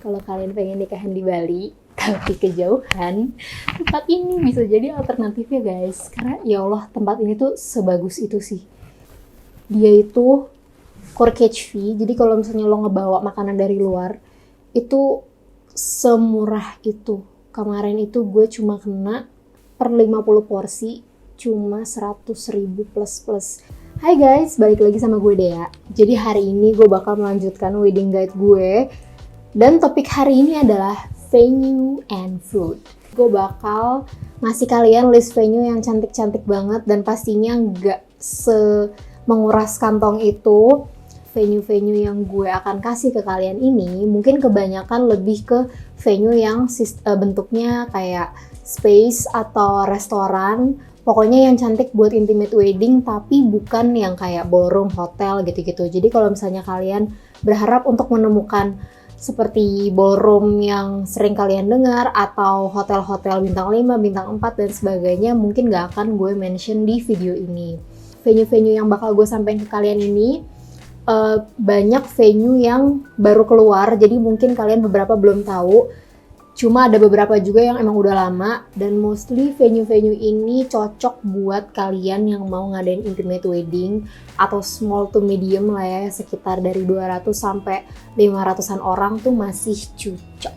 Kalau kalian pengen nikahan di Bali tapi kejauhan, tempat ini bisa jadi alternatifnya guys. Karena ya Allah, tempat ini tuh sebagus itu sih. Dia itu core catch fee, jadi kalau misalnya lo ngebawa makanan dari luar itu semurah itu. Kemarin itu gue cuma kena per 50 porsi cuma 100.000 plus. Hai guys, balik lagi sama gue Dea. Jadi hari ini gue bakal melanjutkan wedding guide gue. Dan topik hari ini adalah venue and food. Gue bakal ngasih kalian list venue yang cantik-cantik banget dan pastinya nggak menguras kantong itu. Venue-venue yang gue akan kasih ke kalian ini mungkin kebanyakan lebih ke venue yang bentuknya kayak space atau restoran. Pokoknya yang cantik buat intimate wedding tapi bukan yang kayak ballroom, hotel gitu-gitu. Jadi kalau misalnya kalian berharap untuk menemukan seperti ballroom yang sering kalian dengar atau hotel-hotel bintang 5, bintang 4 dan sebagainya mungkin gak akan gue mention di video ini. Venue-venue yang bakal gue sampaikan ke kalian ini banyak venue yang baru keluar, jadi mungkin kalian beberapa belum tahu. Cuma ada beberapa juga yang emang udah lama dan mostly venue-venue ini cocok buat kalian yang mau ngadain intimate wedding atau small to medium lah ya, sekitar dari 200 sampai 500-an orang tuh masih cocok.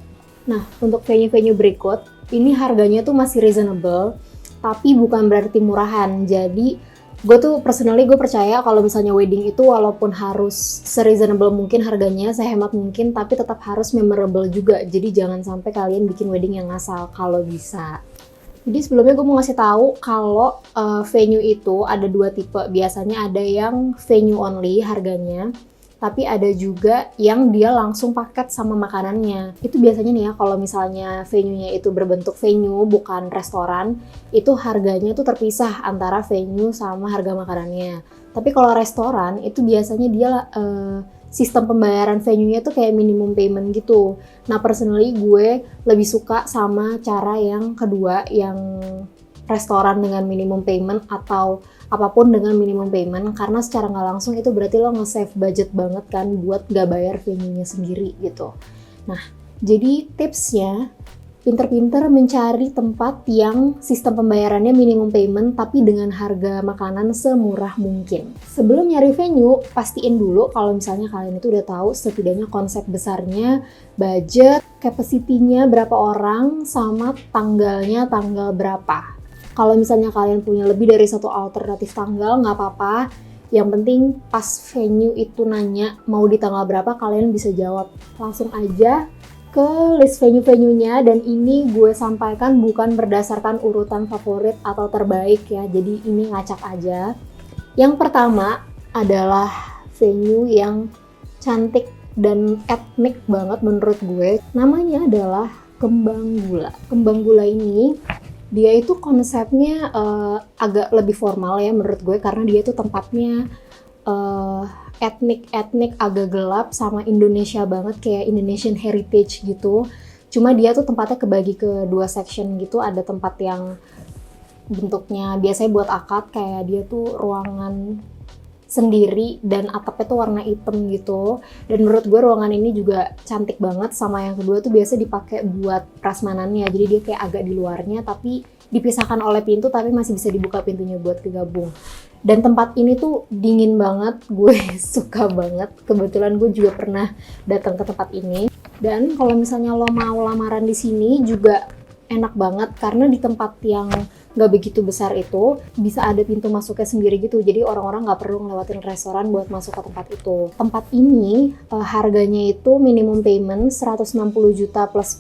Nah, untuk venue-venue berikut, ini harganya tuh masih reasonable, tapi bukan berarti murahan. Jadi gue tuh personally gue percaya kalau misalnya wedding itu walaupun harus se-reasonable mungkin harganya, sehemat mungkin, tapi tetap harus memorable juga. Jadi jangan sampai kalian bikin wedding yang ngasal kalau bisa. Jadi sebelumnya gue mau ngasih tahu kalau venue itu ada dua tipe. Biasanya ada yang venue only harganya, tapi ada juga yang dia langsung paket sama makanannya. Itu biasanya nih ya, kalau misalnya venue-nya itu berbentuk venue bukan restoran, itu harganya tuh terpisah antara venue sama harga makanannya. Tapi kalau restoran itu biasanya dia sistem pembayaran venue-nya tuh kayak minimum payment gitu. Nah personally gue lebih suka sama cara yang kedua, yang restoran dengan minimum payment atau apapun dengan minimum payment, karena secara nggak langsung itu berarti lo nge-save budget banget kan buat nggak bayar venue-nya sendiri gitu. Nah, jadi tipsnya pinter-pinter mencari tempat yang sistem pembayarannya minimum payment tapi dengan harga makanan semurah mungkin. Sebelum nyari venue, pastiin dulu kalau misalnya kalian itu udah tahu setidaknya konsep besarnya, budget, capacity-nya berapa orang, sama tanggalnya tanggal berapa. Kalau misalnya kalian punya lebih dari satu alternatif tanggal, nggak apa-apa. Yang penting pas venue itu nanya mau di tanggal berapa, kalian bisa jawab. Langsung aja ke list venue-venue-nya, dan ini gue sampaikan bukan berdasarkan urutan favorit atau terbaik ya, jadi ini ngacak aja. Yang pertama adalah venue yang cantik dan etnik banget menurut gue. Namanya adalah Kembang Gula. Kembang Gula ini dia itu konsepnya agak lebih formal ya menurut gue, karena dia itu tempatnya etnik agak gelap sama Indonesia banget, kayak Indonesian heritage gitu. Cuma dia tuh tempatnya kebagi ke dua section gitu, ada tempat yang bentuknya biasanya buat akad, kayak dia tuh ruangan sendiri dan atapnya tuh warna hitam gitu. Dan menurut gue ruangan ini juga cantik banget. Sama yang kedua tuh biasa dipakai buat prasmanannya, jadi dia kayak agak di luarnya tapi dipisahkan oleh pintu, tapi masih bisa dibuka pintunya buat kegabung. Dan tempat ini tuh dingin banget, gue suka banget. Kebetulan gue juga pernah datang ke tempat ini. Dan kalau misalnya lo mau lamaran di sini juga enak banget, karena di tempat yang nggak begitu besar itu bisa ada pintu masuknya sendiri gitu, jadi orang-orang nggak perlu ngelewatin restoran buat masuk ke tempat itu. Tempat ini harganya itu minimum payment 160 juta plus,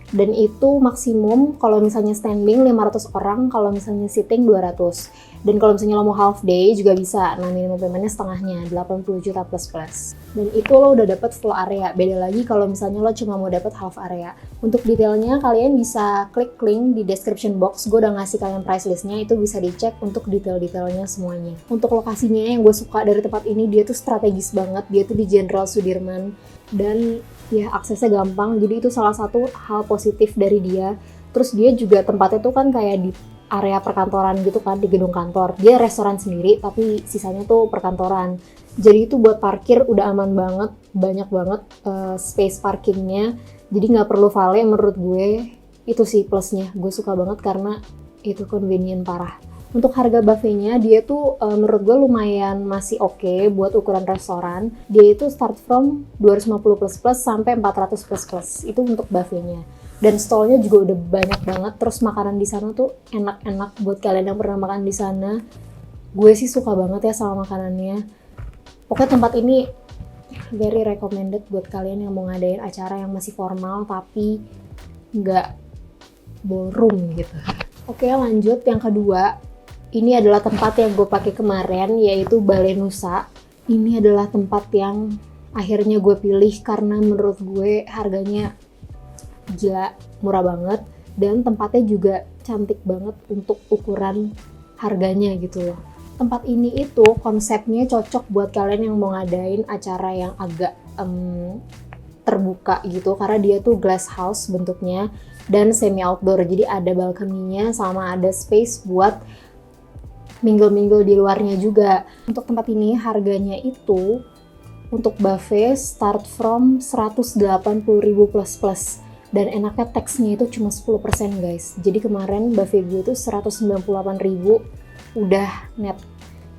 dan itu maksimum kalau misalnya standing 500 orang, kalau misalnya sitting 200. Dan kalau misalnya lo mau half day juga bisa, nah minimum paymentnya setengahnya 80 juta plus. Dan itu lo udah dapet full area. Beda lagi kalau misalnya lo cuma mau dapet half area. Untuk detailnya kalian bisa klik link di description box, gue udah ngasih kalian price listnya, itu bisa dicek untuk detail-detailnya semuanya. Untuk lokasinya yang gue suka dari tempat ini, dia tuh strategis banget, dia tuh di Jenderal Sudirman, dan ya aksesnya gampang, jadi itu salah satu hal positif dari dia. Terus dia juga tempatnya tuh kan kayak di area perkantoran gitu kan, di gedung kantor. Dia restoran sendiri tapi sisanya tuh perkantoran. Jadi itu buat parkir udah aman banget, banyak banget space parkingnya. Jadi nggak perlu valet menurut gue. Itu sih plusnya. Gue suka banget karena itu convenient parah. Untuk harga buffetnya dia tuh menurut gue lumayan masih oke buat ukuran restoran. Dia itu start from 250 plus plus sampai 400 plus plus. Itu untuk buffetnya. Dan stallnya juga udah banyak banget. Terus makanan di sana tuh enak-enak buat kalian yang pernah makan di sana. Gue sih suka banget ya sama makanannya. Pokoknya tempat ini very recommended buat kalian yang mau ngadain acara yang masih formal tapi nggak ballroom gitu. Oke, lanjut yang kedua. Ini adalah tempat yang gue pakai kemarin, yaitu Balai Nusa. Ini adalah tempat yang akhirnya gue pilih karena menurut gue harganya gila, murah banget. Dan tempatnya juga cantik banget untuk ukuran harganya gitu loh. Tempat ini itu konsepnya cocok buat kalian yang mau ngadain acara yang agak terbuka gitu. Karena dia tuh glass house bentuknya dan semi outdoor. Jadi ada balkoninya sama ada space buat mingle-mingle di luarnya juga. Untuk tempat ini harganya itu untuk buffet start from 180.000 plus plus. Dan enaknya taxnya itu cuma 10% guys. Jadi kemarin buffet gue itu 198.000 udah net.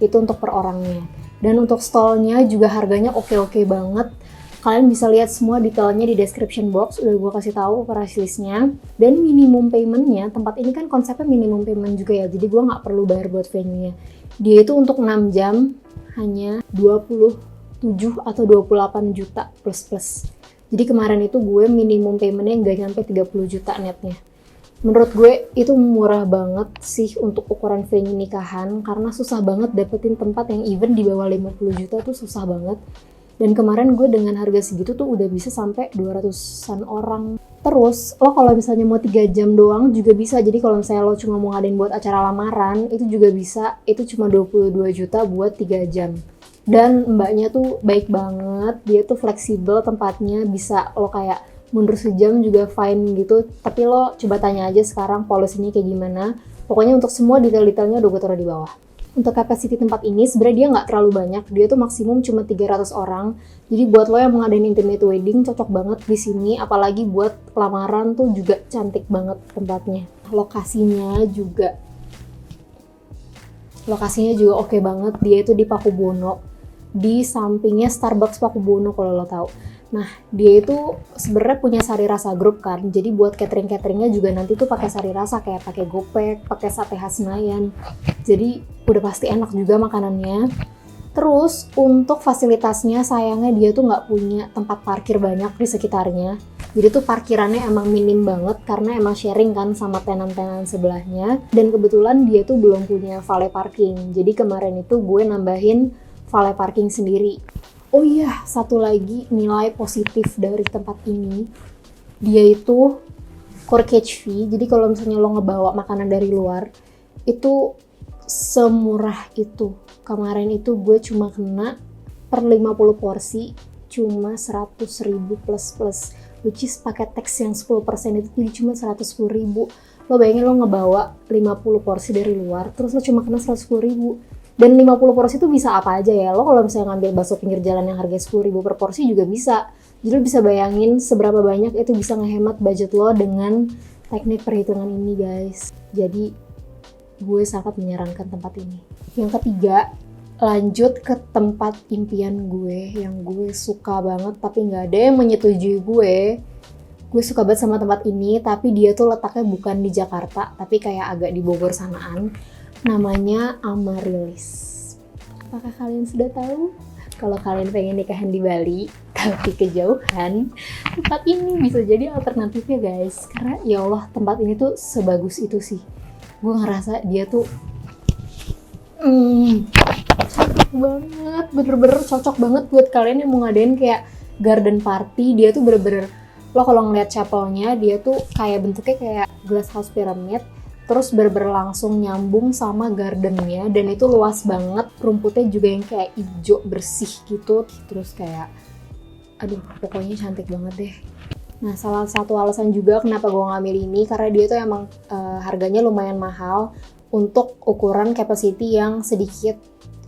Itu untuk per orangnya. Dan untuk stallnya juga harganya oke-oke banget. Kalian bisa lihat semua detailnya di description box, udah gue kasih tahu price listnya. Dan minimum paymentnya, tempat ini kan konsepnya minimum payment juga ya, jadi gue nggak perlu bayar buat venue-nya. Dia itu untuk 6 jam hanya 27 atau 28 juta plus plus. Jadi kemarin itu gue minimum paymentnya nggak nyampe 30 juta netnya. Menurut gue itu murah banget sih untuk ukuran venue nikahan, karena susah banget dapetin tempat yang even di bawah 50 juta tuh susah banget. Dan kemarin gue dengan harga segitu tuh udah bisa sampai 200-an orang. Terus lo kalau misalnya mau 3 jam doang juga bisa. Jadi kalau misalnya lo cuma mau ngadain buat acara lamaran itu juga bisa. Itu cuma 22 juta buat 3 jam. Dan mbaknya tuh baik banget. Dia tuh fleksibel tempatnya, bisa lo kayak mundur sejam juga fine gitu. Tapi lo coba tanya aja sekarang polisinya kayak gimana. Pokoknya untuk semua detail-detailnya udah gue taruh di bawah. Untuk capacity tempat ini sebenarnya dia nggak terlalu banyak, dia tuh maksimum cuma 300 orang. Jadi buat lo yang mau ngadain intimate wedding cocok banget di sini, apalagi buat lamaran tuh juga cantik banget tempatnya. Lokasinya juga oke banget. Dia itu di Pakubono, di sampingnya Starbucks Pakubono kalau lo tahu. Nah, dia itu sebenarnya punya Sari Rasa Group kan. Jadi buat catering-cateringnya juga nanti tuh pakai Sari Rasa, kayak pakai gopek, pakai sate khas Senayan. Jadi udah pasti enak juga makanannya. Terus untuk fasilitasnya sayangnya dia tuh nggak punya tempat parkir banyak di sekitarnya. Jadi tuh parkirannya emang minim banget karena emang sharing kan sama tenan-tenan sebelahnya. Dan kebetulan dia tuh belum punya valet parking. Jadi kemarin itu gue nambahin valet parking sendiri. Oh iya, satu lagi nilai positif dari tempat ini, dia itu corkage fee. Jadi kalau misalnya lo ngebawa makanan dari luar, itu semurah itu. Kemarin itu gue cuma kena per 50 porsi, cuma 100.000 plus plus. Which is pakai tax yang 10% itu jadi cuma 110.000. Lo bayangin lo ngebawa 50 porsi dari luar, terus lo cuma kena 110.000. Dan 50 porsi itu bisa apa aja ya. Lo kalau misalnya ngambil bakso pinggir jalan yang harga 10.000 per porsi juga bisa. Jadi lo bisa bayangin seberapa banyak itu bisa ngehemat budget lo dengan teknik perhitungan ini guys. Jadi gue sangat menyarankan tempat ini. Yang ketiga, lanjut ke tempat impian gue yang gue suka banget tapi nggak ada yang menyetujui gue. Gue suka banget sama tempat ini, tapi dia tuh letaknya bukan di Jakarta, tapi kayak agak di Bogor sanaan. Namanya Amaryllis. Apakah kalian sudah tahu? Kalau kalian pengen nikahan di Bali tapi kejauhan, tempat ini bisa jadi alternatifnya guys. Karena ya Allah, tempat ini tuh sebagus itu sih. Gue ngerasa dia tuh cocok banget, bener-bener cocok banget buat kalian yang mau ngadain kayak garden party. Dia tuh bener-bener, lo kalau ngeliat chapelnya, dia tuh kayak bentuknya kayak glass house pyramid. Terus langsung nyambung sama gardennya, dan itu luas banget, rumputnya juga yang kayak hijau bersih gitu. Terus kayak, aduh pokoknya cantik banget deh. Nah, salah satu alasan juga kenapa gue ngambil ini karena dia tuh emang harganya lumayan mahal untuk ukuran capacity yang sedikit.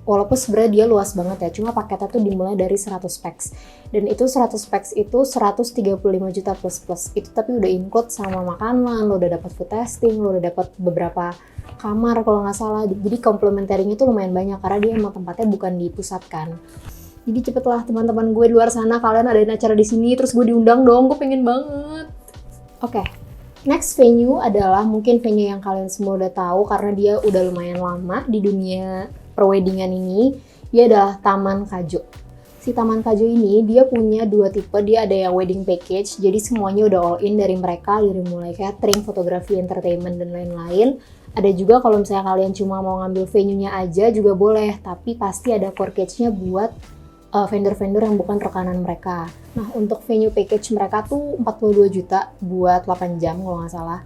Walaupun sebenarnya dia luas banget ya, cuma paketnya tuh dimulai dari 100 packs. Dan itu 100 packs itu 135 juta plus. Itu tapi udah include sama makanan, lo udah dapat food testing, lo udah dapat beberapa kamar kalau nggak salah. Jadi complementary-nya tuh lumayan banyak karena dia emang tempatnya bukan dipusatkan. Jadi cepetlah teman-teman gue di luar sana, kalian adain acara di sini, terus gue diundang dong, gue pengen banget. Oke. Next venue adalah mungkin venue yang kalian semua udah tahu karena dia udah lumayan lama di dunia perweddingan ini. Dia adalah Taman Kajo. Si Taman Kajo ini dia punya dua tipe, dia ada yang wedding package, jadi semuanya udah all in dari mereka, dari mulai catering, fotografi, entertainment, dan lain-lain. Ada juga kalau misalnya kalian cuma mau ngambil venue-nya aja juga boleh, tapi pasti ada package-nya buat vendor-vendor yang bukan rekanan mereka. Nah, untuk venue package mereka tuh 42 juta buat 8 jam kalau nggak salah.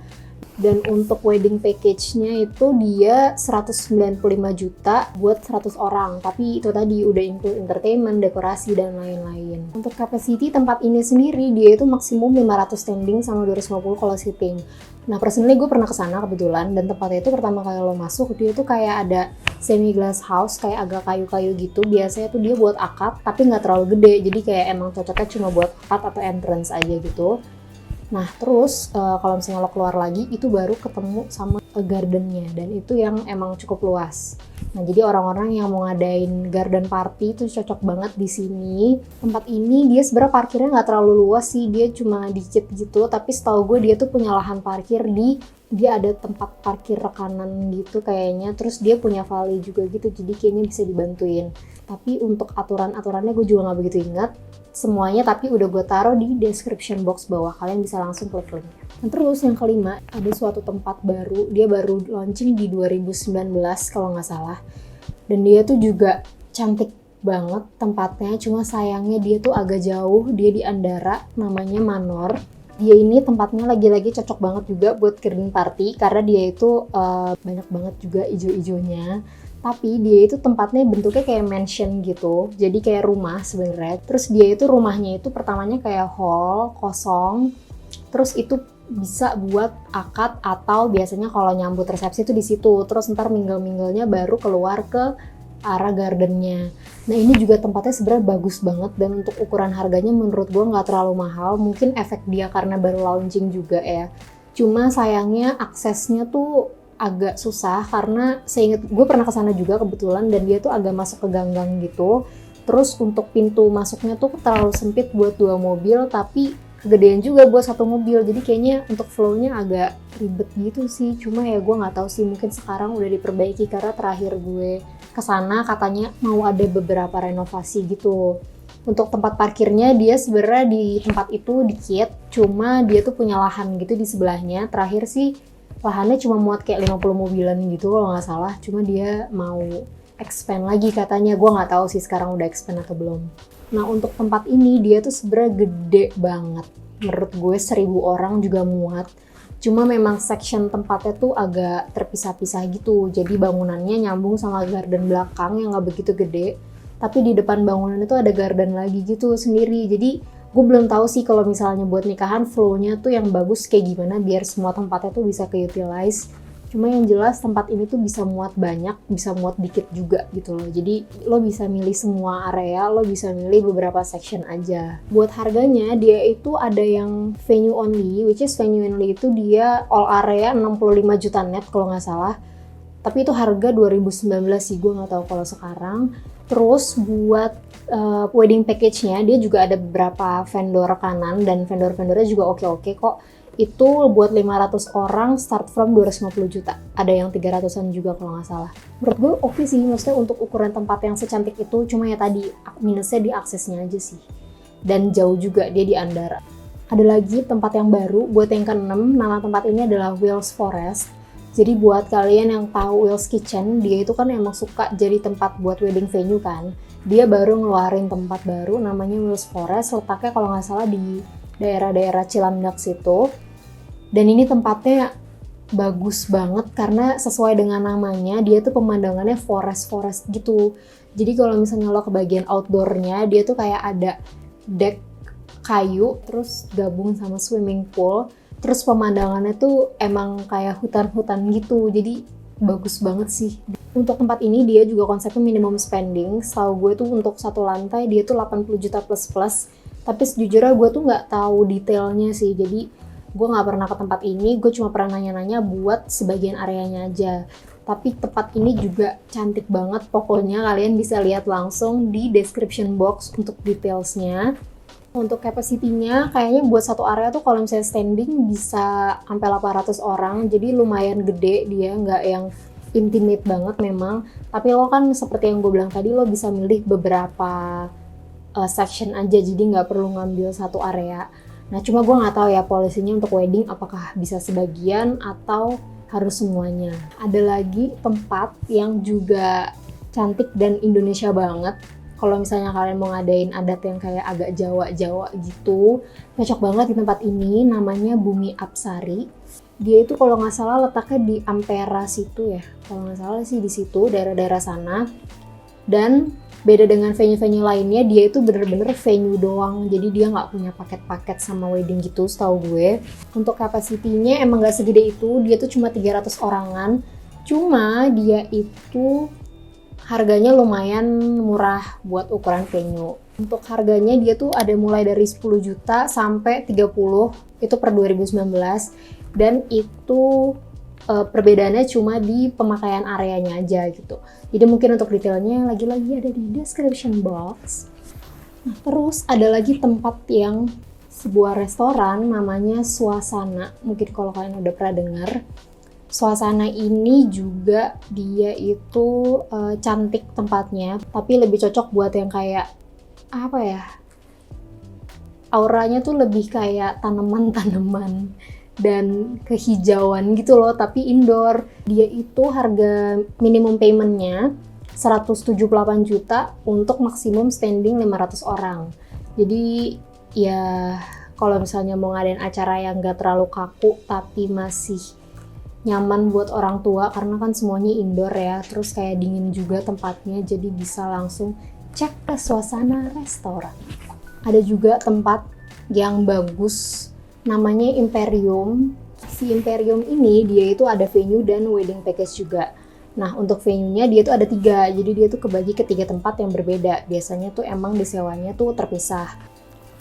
Dan untuk wedding package-nya itu dia 195 juta buat 100 orang. Tapi itu tadi udah include entertainment, dekorasi, dan lain-lain. Untuk capacity tempat ini sendiri, dia itu maksimum 500 standing sama 250 kalau sitting. Nah, personally gue pernah kesana kebetulan, dan tempatnya itu pertama kali lo masuk, dia tuh kayak ada semi glass house, kayak agak kayu-kayu gitu. Biasanya tuh dia buat akad, tapi nggak terlalu gede. Jadi kayak emang cocoknya cuma buat akad atau entrance aja gitu. Nah, terus kalau misalnya lo keluar lagi, itu baru ketemu sama gardennya, dan itu yang emang cukup luas. Nah, jadi orang-orang yang mau ngadain garden party itu cocok banget di sini. Tempat ini dia sebenarnya parkirnya nggak terlalu luas sih, dia cuma dikit gitu. Tapi setahu gue dia tuh punya lahan parkir dia ada tempat parkir rekanan gitu kayaknya. Terus dia punya valet juga gitu, jadi kayaknya bisa dibantuin. Tapi untuk aturan-aturannya gue juga nggak begitu ingat semuanya, tapi udah gue taruh di description box bawah, kalian bisa langsung klik linknya. Nah, terus yang kelima, ada suatu tempat baru, dia baru launching di 2019 kalau nggak salah, dan dia tuh juga cantik banget tempatnya, cuma sayangnya dia tuh agak jauh, dia di Andara, namanya Manor. Dia ini tempatnya lagi-lagi cocok banget juga buat garden party, karena dia itu banyak banget juga ijo-ijonya. Tapi dia itu tempatnya bentuknya kayak mansion gitu, jadi kayak rumah sebenarnya. Terus dia itu rumahnya itu pertamanya kayak hall kosong, terus itu bisa buat akad atau biasanya kalau nyambut resepsi itu di situ. Terus ntar minggal-minggalnya baru keluar ke arah gardennya. Nah, ini juga tempatnya sebenarnya bagus banget, dan untuk ukuran harganya menurut gue nggak terlalu mahal. Mungkin efek dia karena baru launching juga ya. Cuma sayangnya aksesnya tuh agak susah karena seingat gue pernah kesana juga kebetulan, dan dia tuh agak masuk ke gang-gang gitu. Terus untuk pintu masuknya tuh terlalu sempit buat 2 mobil, tapi kegedean juga buat 1 mobil. Jadi kayaknya untuk flow-nya agak ribet gitu sih. Cuma ya gue nggak tahu sih, mungkin sekarang udah diperbaiki karena terakhir gue kesana katanya mau ada beberapa renovasi gitu. Untuk tempat parkirnya dia sebenarnya di tempat itu dikit, cuma dia tuh punya lahan gitu di sebelahnya. Terakhir sih lahannya cuma muat kayak 50 mobilan gitu kalau nggak salah, cuma dia mau expand lagi katanya. Gue nggak tahu sih sekarang udah expand atau belum. Nah, untuk tempat ini dia tuh sebenarnya gede banget. Menurut gue 1000 orang juga muat. Cuma memang section tempatnya tuh agak terpisah-pisah gitu. Jadi bangunannya nyambung sama garden belakang yang nggak begitu gede. Tapi di depan bangunan itu ada garden lagi gitu sendiri. Jadi gue belum tahu sih kalau misalnya buat nikahan flow-nya tuh yang bagus kayak gimana biar semua tempatnya tuh bisa ke-utilize. Cuma yang jelas tempat ini tuh bisa muat banyak, bisa muat dikit juga gitu loh. Jadi lo bisa milih semua area, lo bisa milih beberapa section aja. Buat harganya dia itu ada yang venue only, which is venue only itu dia all area 65 juta net kalau nggak salah. Tapi itu harga 2019 sih, gue nggak tahu kalau sekarang. Terus buat wedding package-nya dia juga ada beberapa vendor rekanan, dan vendor-vendornya juga oke-oke kok. Itu buat 500 orang start from 250 juta. Ada yang 300-an juga kalau nggak salah. Menurut gue oke sih, maksudnya untuk ukuran tempat yang secantik itu, cuma ya tadi minusnya di aksesnya aja sih. Dan jauh juga, dia di Andara. Ada lagi tempat yang baru buat yang ke-6, nama tempat ini adalah Wales Forest. Jadi buat kalian yang tahu Will's Kitchen, dia itu kan emang suka jadi tempat buat wedding venue kan. Dia baru ngeluarin tempat baru namanya Wales Forest, letaknya kalau nggak salah di daerah-daerah Cilandak situ. Dan ini tempatnya bagus banget karena sesuai dengan namanya, dia tuh pemandangannya forest gitu. Jadi kalau misalnya lo ke bagian outdoornya, dia tuh kayak ada deck kayu, terus gabung sama swimming pool. Terus pemandangannya tuh emang kayak hutan-hutan gitu, jadi bagus banget sih. Untuk tempat ini dia juga konsepnya minimum spending. Setahu gue tuh untuk satu lantai dia tuh 80 juta plus. Tapi sejujurnya gue tuh nggak tahu detailnya sih. Jadi gue nggak pernah ke tempat ini. Gue cuma pernah nanya-nanya buat sebagian areanya aja. Tapi tempat ini juga cantik banget. Pokoknya kalian bisa lihat langsung di description box untuk detailsnya. Untuk capacity-nya kayaknya buat satu area tuh kalau misalnya standing bisa sampai 800 orang. Jadi lumayan gede dia, nggak yang intimate banget memang, tapi lo kan seperti yang gue bilang tadi, lo bisa milih beberapa section aja, jadi nggak perlu ngambil satu area. Nah cuma gue nggak tahu ya polisinya untuk wedding apakah bisa sebagian atau harus semuanya. Ada lagi tempat yang juga cantik dan Indonesia banget. Kalau misalnya kalian mau ngadain adat yang kayak agak Jawa-Jawa gitu, cocok banget di tempat ini, namanya Bumi Apsari. Dia itu kalau nggak salah letaknya di Ampera situ ya, kalau nggak salah sih di situ, daerah-daerah sana. Dan beda dengan venue-venue lainnya, dia itu bener-bener venue doang, jadi dia nggak punya paket-paket sama wedding gitu setahu gue. Untuk kapasitinya emang nggak segede itu, dia tuh cuma 300 orangan, cuma dia itu harganya lumayan murah buat ukuran venue. Untuk harganya dia tuh ada mulai dari 10 juta sampai 30, itu per 2019. Dan itu perbedaannya cuma di pemakaian areanya aja gitu. Jadi mungkin untuk detailnya lagi-lagi ada di description box. Nah, terus ada lagi tempat yang sebuah restoran namanya Suasana. Mungkin kalau kalian udah pernah dengar. Suasana ini juga dia itu cantik tempatnya, tapi lebih cocok buat yang kayak apa ya? Auranya tuh lebih kayak tanaman-tanaman dan kehijauan gitu loh, tapi indoor. Dia itu harga minimum paymentnya 178 juta untuk maksimum standing 500 orang. Jadi ya kalau misalnya mau ngadain acara yang gak terlalu kaku tapi masih nyaman buat orang tua, karena kan semuanya indoor ya, terus kayak dingin juga tempatnya, jadi bisa langsung cek ke Suasana restoran. Ada juga tempat yang bagus namanya Imperium. Si Imperium ini dia itu ada venue dan wedding package juga. Nah untuk venue-nya dia tuh ada 3, jadi dia tuh kebagi ke 3 tempat yang berbeda. Biasanya tuh emang disewanya tuh terpisah.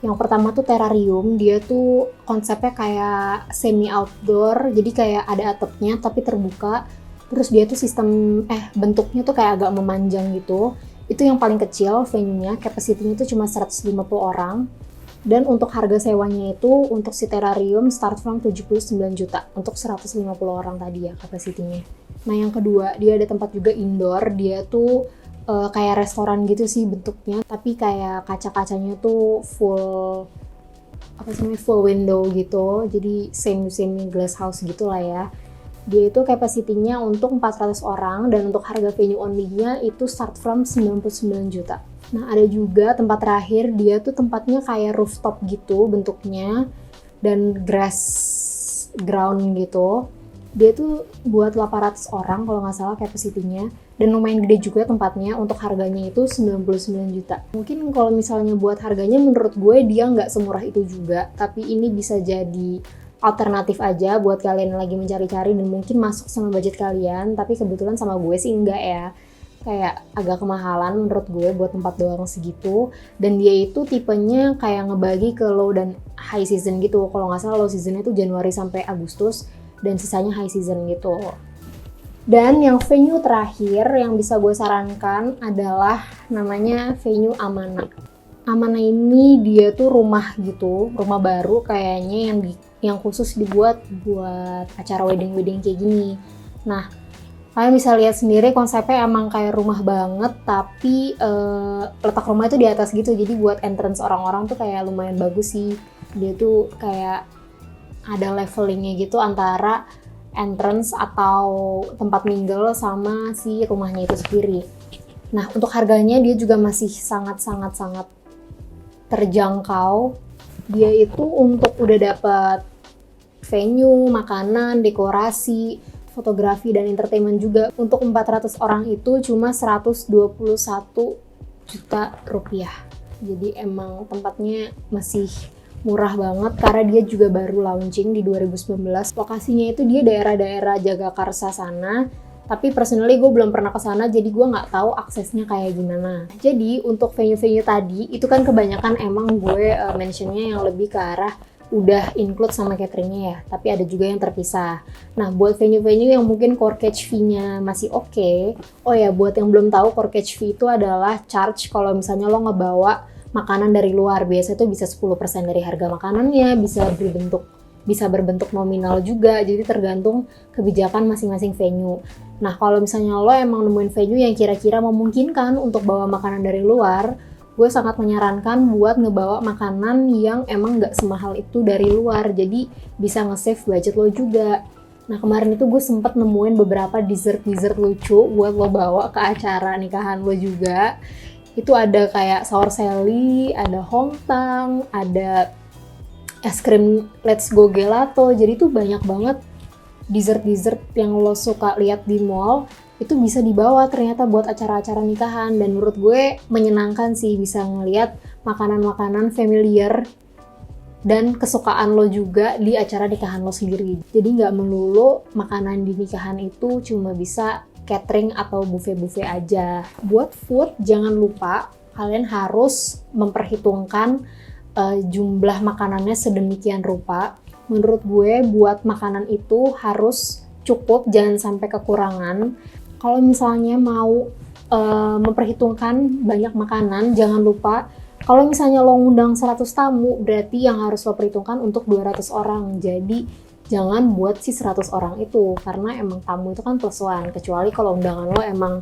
Yang pertama tuh terrarium, dia tuh konsepnya kayak semi outdoor, jadi kayak ada atapnya tapi terbuka. Terus dia tuh sistem bentuknya tuh kayak agak memanjang gitu. Itu yang paling kecil venue-nya, capacity-nya tuh cuma 150 orang. Dan untuk harga sewanya itu untuk si terrarium start from 79 juta untuk 150 orang tadi ya kapasitinya. Nah yang kedua, dia ada tempat juga indoor, dia tuh kayak restoran gitu sih bentuknya, tapi kayak kaca-kacanya tuh full full window gitu, jadi semi glass house gitu lah ya. Dia itu kapasitinya untuk 400 orang dan untuk harga venue only-nya itu start from 99 juta. Nah ada juga tempat terakhir, dia tuh tempatnya kayak rooftop gitu bentuknya dan grass ground gitu. Dia tuh buat 800 orang kalau nggak salah kapasitinya, dan lumayan gede juga tempatnya. Untuk harganya itu 99 juta. Mungkin kalau misalnya buat harganya menurut gue dia nggak semurah itu juga, tapi ini bisa jadi alternatif aja buat kalian yang lagi mencari-cari dan mungkin masuk sama budget kalian. Tapi kebetulan sama gue sih enggak ya, kayak agak kemahalan menurut gue buat tempat doang segitu. Dan dia itu tipenya kayak ngebagi ke low dan high season gitu. Kalau nggak salah low seasonnya tuh Januari sampai Agustus dan sisanya high season gitu. Dan yang venue terakhir yang bisa gue sarankan adalah namanya venue Amana. Amana ini dia tuh rumah gitu, rumah baru kayaknya yang khusus dibuat buat acara wedding kayak gini. Nah, kalian bisa lihat sendiri konsepnya emang kayak rumah banget, tapi letak rumah itu di atas gitu, jadi buat entrance orang-orang tuh kayak lumayan bagus sih. Dia tuh kayak ada levelingnya gitu antara entrance atau tempat mingle sama si rumahnya itu sendiri. Nah untuk harganya dia juga masih sangat terjangkau. Dia itu untuk udah dapet venue, makanan, dekorasi, fotografi dan entertainment juga. Untuk 400 orang itu cuma 121 juta rupiah. Jadi emang tempatnya masih murah banget karena dia juga baru launching di 2019. Lokasinya itu dia daerah-daerah Jagakarsa sana. Tapi personally gue belum pernah ke sana, jadi gue nggak tahu aksesnya kayak gimana. Jadi untuk venue-venue tadi, itu kan kebanyakan emang gue mentionnya yang lebih ke arah udah include sama cateringnya ya, tapi ada juga yang terpisah. Nah, buat venue-venue yang mungkin core catch fee-nya masih oke, oh ya buat yang belum tahu core catch fee itu adalah charge kalau misalnya lo ngebawa makanan dari luar. Biasanya itu bisa 10% dari harga makanannya, bisa berbentuk nominal juga, jadi tergantung kebijakan masing-masing venue. Nah, kalau misalnya lo emang nemuin venue yang kira-kira memungkinkan untuk bawa makanan dari luar, gue sangat menyarankan buat ngebawa makanan yang emang nggak semahal itu dari luar, jadi bisa nge-save budget lo juga. Nah, kemarin itu gue sempet nemuin beberapa dessert lucu buat lo bawa ke acara nikahan lo juga. Itu ada kayak sour sally, ada hongtang, ada es krim Let's Go Gelato, jadi tuh banyak banget dessert yang lo suka lihat di mall itu bisa dibawa ternyata buat acara-acara nikahan. Dan menurut gue menyenangkan sih bisa ngeliat makanan-makanan familiar dan kesukaan lo juga di acara nikahan lo sendiri. Jadi nggak melulu makanan di nikahan itu cuma bisa catering atau buffet-buffet aja. Buat food jangan lupa kalian harus memperhitungkan jumlah makanannya sedemikian rupa. Menurut gue buat makanan itu harus cukup, jangan sampai kekurangan. Kalau misalnya mau memperhitungkan banyak makanan, jangan lupa kalau misalnya lo ngundang 100 tamu, berarti yang harus lo perhitungkan untuk 200 orang. Jadi jangan buat si 100 orang itu, karena emang tamu itu kan plus one, kecuali kalau undangan lo emang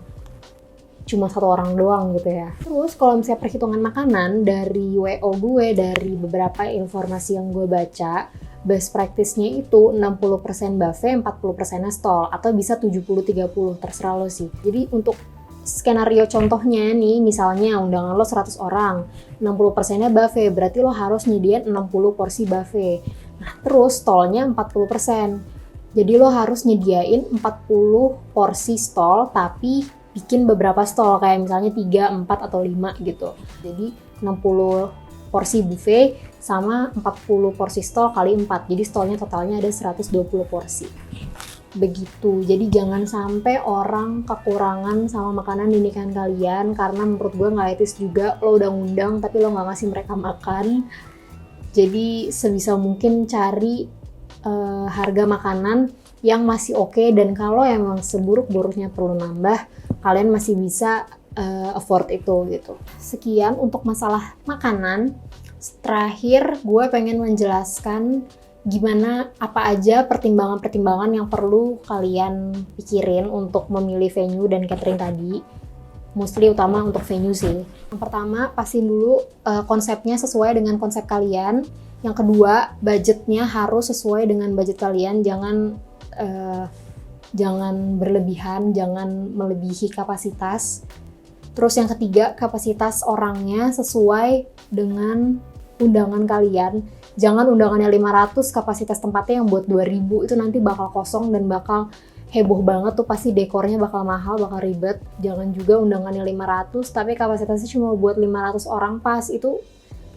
cuma 1 orang doang gitu ya. Terus kalau misalnya perhitungan makanan dari WO gue, dari beberapa informasi yang gue baca, best practice-nya itu 60% buffet, 40%-nya stall, atau bisa 70-30, terserah lo sih. Jadi untuk skenario contohnya nih, misalnya undangan lo 100 orang, 60%-nya buffet, berarti lo harus nyediain 60 porsi buffet. Nah, terus stallnya 40%. Jadi lo harus nyediain 40 porsi stall, tapi bikin beberapa stall, kayak misalnya 3, 4, atau 5 gitu. Jadi 60 porsi buffet sama 40 porsi stall kali 4. Jadi stallnya totalnya ada 120 porsi. Begitu. Jadi jangan sampai orang kekurangan sama makanan di nikahan kalian, karena menurut gue nggak etis juga. Lo udah ngundang tapi lo nggak ngasih mereka makan. Jadi sebisa mungkin cari harga makanan yang masih oke, dan kalau emang seburuk-buruknya perlu nambah, kalian masih bisa afford itu gitu. Sekian untuk masalah makanan. Terakhir gue pengen menjelaskan gimana, apa aja pertimbangan-pertimbangan yang perlu kalian pikirin untuk memilih venue dan catering tadi. Mostly utama untuk venue sih. Yang pertama, pastiin dulu konsepnya sesuai dengan konsep kalian. Yang kedua, budgetnya harus sesuai dengan budget kalian. Jangan berlebihan, jangan melebihi kapasitas. Terus yang ketiga, kapasitas orangnya sesuai dengan undangan kalian. Jangan undangannya 500, kapasitas tempatnya yang buat 2000, itu nanti bakal kosong dan bakal heboh banget tuh, pasti dekornya bakal mahal, bakal ribet. Jangan juga undangannya 500, tapi kapasitasnya cuma buat 500 orang pas, itu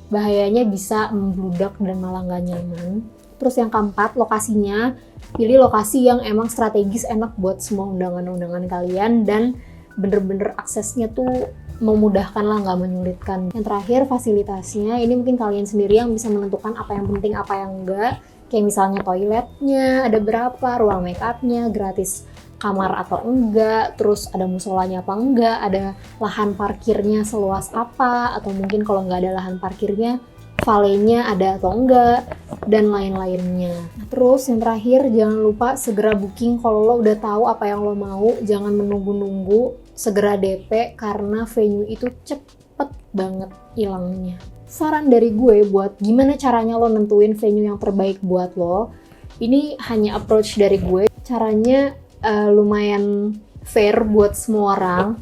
bahayanya bisa membludak dan malah nggak nyaman. Terus yang keempat, lokasinya. Pilih lokasi yang emang strategis, enak buat semua undangan-undangan kalian, dan bener-bener aksesnya tuh memudahkan lah, nggak menyulitkan. Yang terakhir, fasilitasnya. Ini mungkin kalian sendiri yang bisa menentukan apa yang penting, apa yang enggak. Kayak misalnya toiletnya ada berapa, ruang make up-nya, gratis kamar atau enggak, terus ada musolanya apa enggak, ada lahan parkirnya seluas apa, atau mungkin kalau nggak ada lahan parkirnya, valenya ada atau enggak, dan lain-lainnya. Terus yang terakhir, jangan lupa segera booking kalau lo udah tahu apa yang lo mau, jangan menunggu-nunggu, segera DP karena venue itu cepet banget hilangnya. Saran dari gue buat gimana caranya lo nentuin venue yang terbaik buat lo, ini hanya approach dari gue, caranya lumayan fair buat semua orang.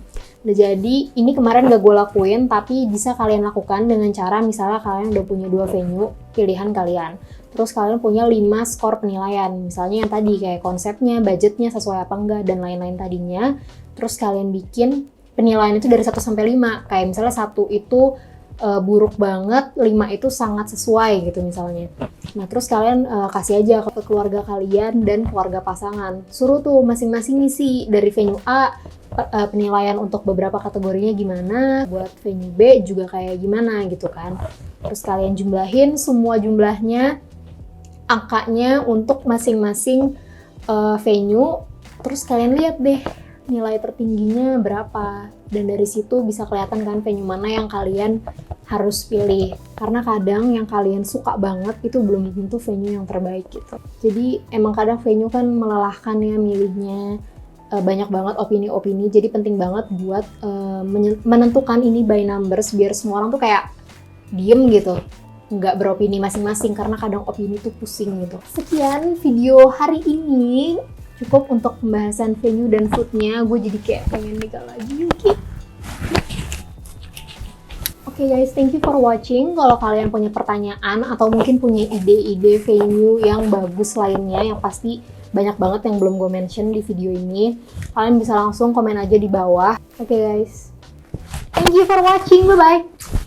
Nah, jadi ini kemarin gak gue lakuin, tapi bisa kalian lakukan dengan cara misalnya kalian udah punya 2 venue pilihan kalian, terus kalian punya 5 skor penilaian, misalnya yang tadi kayak konsepnya, budgetnya sesuai apa enggak, dan lain-lain tadinya. Terus kalian bikin penilaian itu dari 1 sampai 5, kayak misalnya 1 itu buruk banget, 5 itu sangat sesuai gitu misalnya. Nah terus kalian kasih aja ke keluarga kalian dan keluarga pasangan. Suruh tuh masing-masing ngisi dari venue A, penilaian untuk beberapa kategorinya gimana, buat venue B juga kayak gimana gitu kan. Terus kalian jumlahin semua jumlahnya, angkanya untuk masing-masing venue, terus kalian lihat deh nilai tertingginya berapa, dan dari situ bisa kelihatan kan venue mana yang kalian harus pilih, karena kadang yang kalian suka banget itu belum tentu venue yang terbaik gitu. Jadi emang kadang venue kan melelahkan ya milihnya, banyak banget opini-opini, jadi penting banget buat menentukan ini by numbers biar semua orang tuh kayak diem gitu, nggak beropini masing-masing, karena kadang opini tuh pusing gitu. Sekian video hari ini, cukup untuk pembahasan venue dan foodnya. Gue jadi kayak pengen nikah lagi gitu. Oke guys, thank you for watching. Kalau kalian punya pertanyaan atau mungkin punya ide-ide venue yang bagus lainnya, yang pasti banyak banget yang belum gue mention di video ini, kalian bisa langsung komen aja di bawah. Oke guys, thank you for watching, bye-bye!